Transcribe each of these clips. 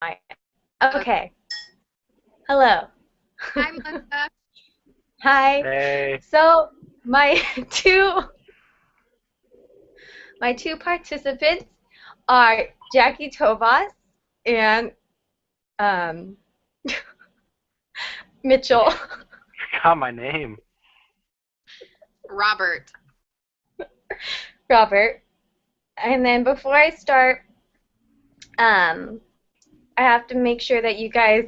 my. Okay. Okay. Hello. Hi, Melissa. Hi. Hey, So my two my two participants are Jackie Tovas and um, Mitchell. forgot my name. Robert. Robert. And then before I start, um, I have to make sure that you guys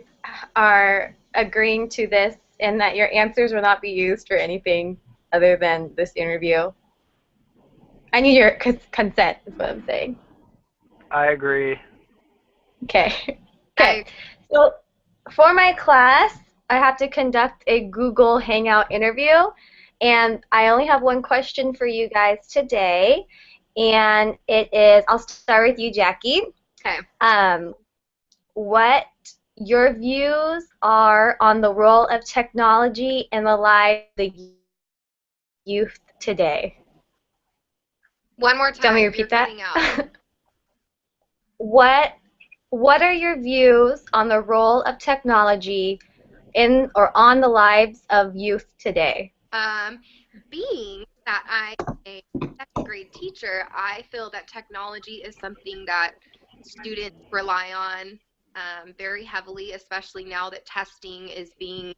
are agreeing to this and that your answers will not be used for anything other than this interview. I need your consent, is what I'm saying. I agree. Okay. Okay. I So for my class, I have to conduct a Google Hangout interview, and I only have one question for you guys today, and it is, I'll start with you, Jackie. okay. Um, what your views are on the role of technology in the lives of the youth today. One more Do you want me to time. You're repeat that? cutting out. What what are your views on the role of technology in or on the lives of youth today? Um, Being that I'm a second grade teacher, I feel that technology is something that students rely on very heavily, especially now that testing is being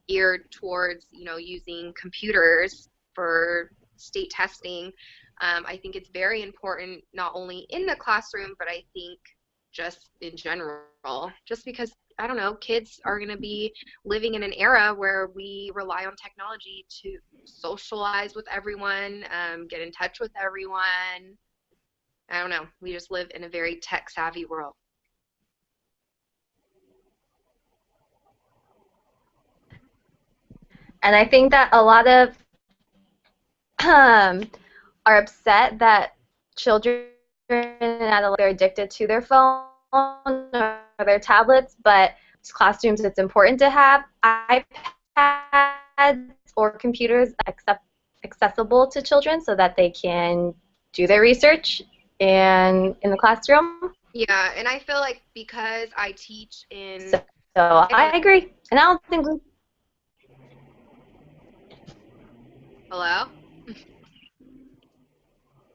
geared towards, using computers for state testing. I think it's very important not only in the classroom, but I think just in general, just because I don't know, kids are going to be living in an era where we rely on technology to socialize with everyone, get in touch with everyone. I don't know. We just live in a very tech savvy world. And I think that a lot of are upset that children and adolescents are addicted to their phone or their tablets, but classrooms it's important to have iPads or computers accessible to children so that they can do their research in the classroom. Yeah, and I feel like because I teach in So I elementary. agree, and I don't think we. Hello?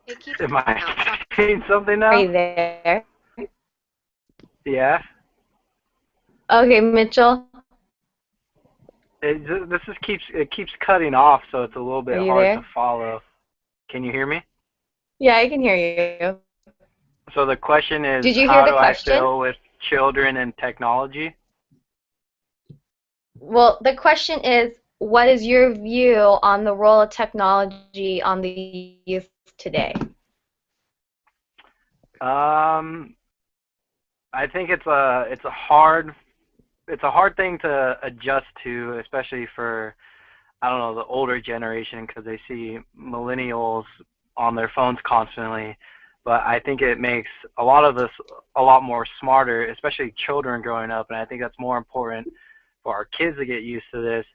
It keeps Am cutting I out. Sorry. saying something Are now? you there? Yeah. Okay, Mitchell, This just keeps cutting off, so it's a little are bit you hard to there? follow. Can you hear me? Yeah, I can hear you. So the question is, Did you hear how the do I question? feel with children and technology? Well, the question is, what is your view on the role of technology on the youth today? Um, I think it's a hard thing to adjust to, especially for I don't know the older generation because they see millennials on their phones constantly. But I think it makes a lot of us a lot more smarter, especially children growing up, and I think that's more important for our kids to get used to this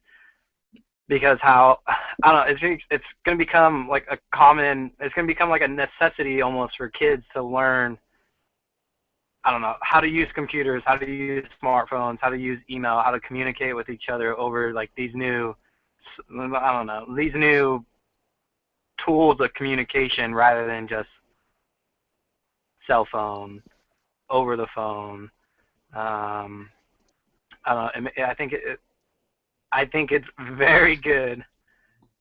because how I don't know it's going to become like it's going to become like a necessity almost for kids to learn I don't know how to use computers, how to use smartphones, how to use email, how to communicate with each other over like these new, I don't know, these new tools of communication rather than just cell phone, over the phone. Um, I don't know. I think it's very good,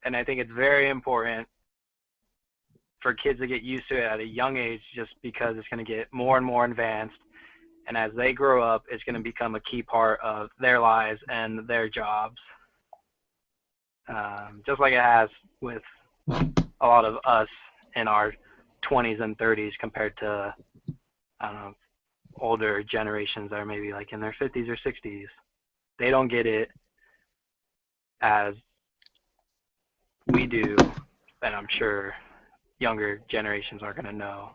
and I think it's very important for kids to get used to it at a young age, just because it's going to get more and more advanced. And as they grow up, it's going to become a key part of their lives and their jobs, just like it has with a lot of us in our 20s and 30s compared to, I don't know, older generations that are maybe like in their 50s or 60s. They don't get it as we do, and I'm sure younger generations are going to know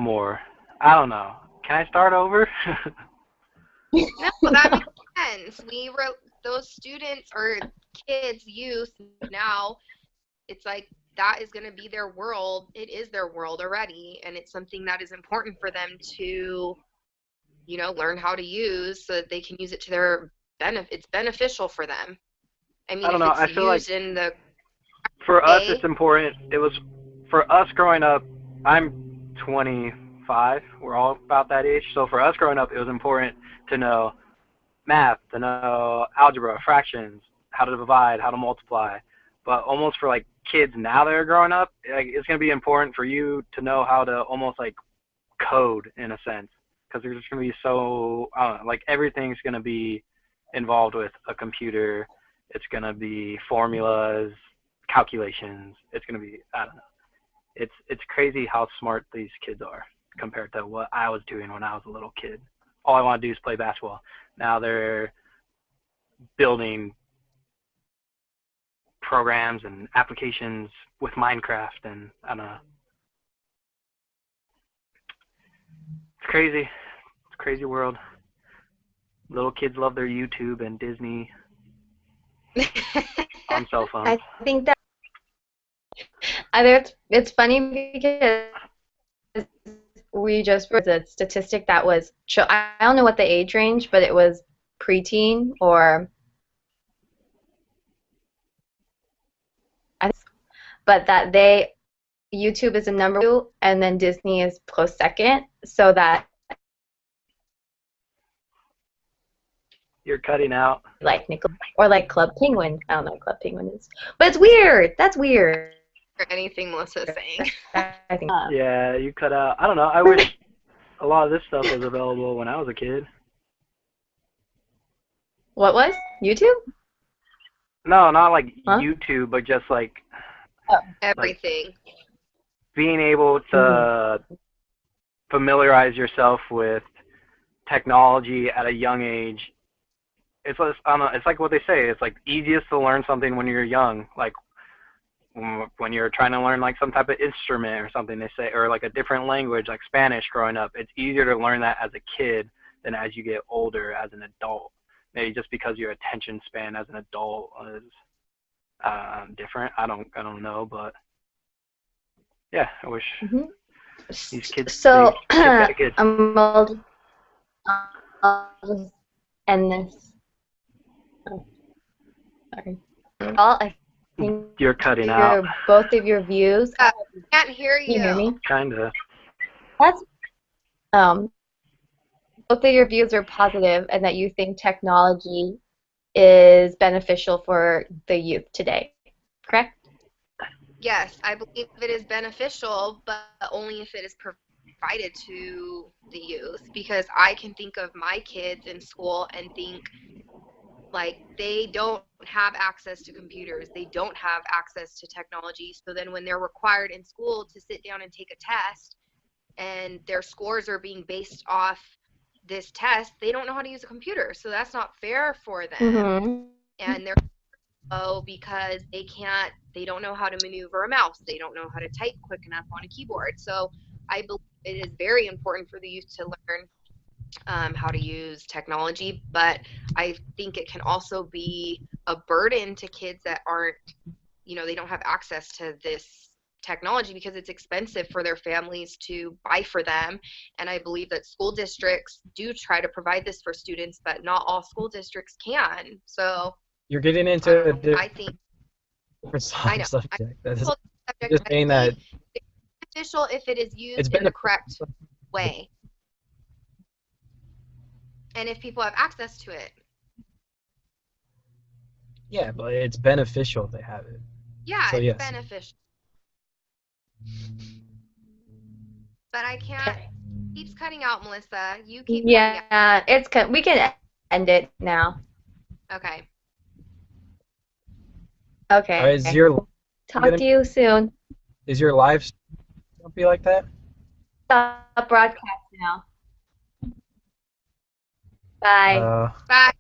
more. I don't know. Can I start over? No, that makes sense. We wrote those students or kids, youth now, it's like that is going to be their world. It is their world already, and it's something that is important for them to learn how to use so that they can use it to their benefit. It's beneficial for them. I mean, I don't if know. it's I feel like used in the for us, way, it's important. It was for us growing up. I'm 25. We're all about that age. So for us growing up, it was important to know math, to know algebra, fractions, how to divide, how to multiply. But almost for like kids now that are growing up, like, it's gonna be important for you to know how to almost like code in a sense, because there's just gonna be so I don't know, like everything's gonna be involved with a computer. It's gonna be formulas, calculations. It's gonna be I don't know. It's crazy how smart these kids are compared to what I was doing when I was a little kid. All I want to do is play basketball. Now they're building programs and applications with Minecraft, and I don't know. It's crazy. It's a crazy world. Little kids love their YouTube and Disney on cell phones. I think that it's funny because we just read a statistic that was, I don't know what the age range, but it was preteen or, but that YouTube is a number 2 and then Disney is close second, so that You're cutting out. like Nickel or like Club Penguin. I don't know what Club Penguin is, but it's weird. That's weird. or anything Melissa's saying. I think. Yeah, you cut out. I don't know. I wish a lot of this stuff was available when I was a kid. What was YouTube? No, not like Huh? YouTube, but just like Everything. being able to familiarize yourself with technology at a young age. It's I don't know, it's like what they say. It's like easiest to learn something when you're young. Like when you're trying to learn like some type of instrument or something, they say, or like a different language like Spanish growing up. It's easier to learn that as a kid than as you get older as an adult. Maybe just because your attention span as an adult is different. I don't know, but yeah, I wish these kids. So they get that good. I'll just end this. Oh, sorry. Well, I think You're cutting out. both of your views. Can't hear Can you hear me? Kinda. That's both of your views are positive, and that you think technology is beneficial for the youth today. Correct? Yes, I believe it is beneficial, but only if it is provided to the youth. Because I can think of my kids in school and think, like, they don't have access to computers. They don't have access to technology. So then when they're required in school to sit down and take a test and their scores are being based off this test, they don't know how to use a computer. So that's not fair for them. And they're because they don't know how to maneuver a mouse. They don't know how to type quick enough on a keyboard. So I believe it is very important for the youth to learn how to use technology, but I think it can also be a burden to kids that aren't, they don't have access to this technology because it's expensive for their families to buy for them. And I believe that school districts do try to provide this for students, but not all school districts can. So you're getting into I think different I know. subject. That's Just saying that it's beneficial if it is used it's in the correct way. And if people have access to it. Yeah, but it's beneficial if they have it. Yeah, so, it's yes. beneficial. But I can't. Keeps cutting out, Melissa. You keep cutting out. Yeah, we can end it now. Okay. Okay. Talk to you soon. Is your live don't be like that? Stop broadcast now. Bye. Bye.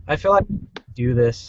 I feel like I do this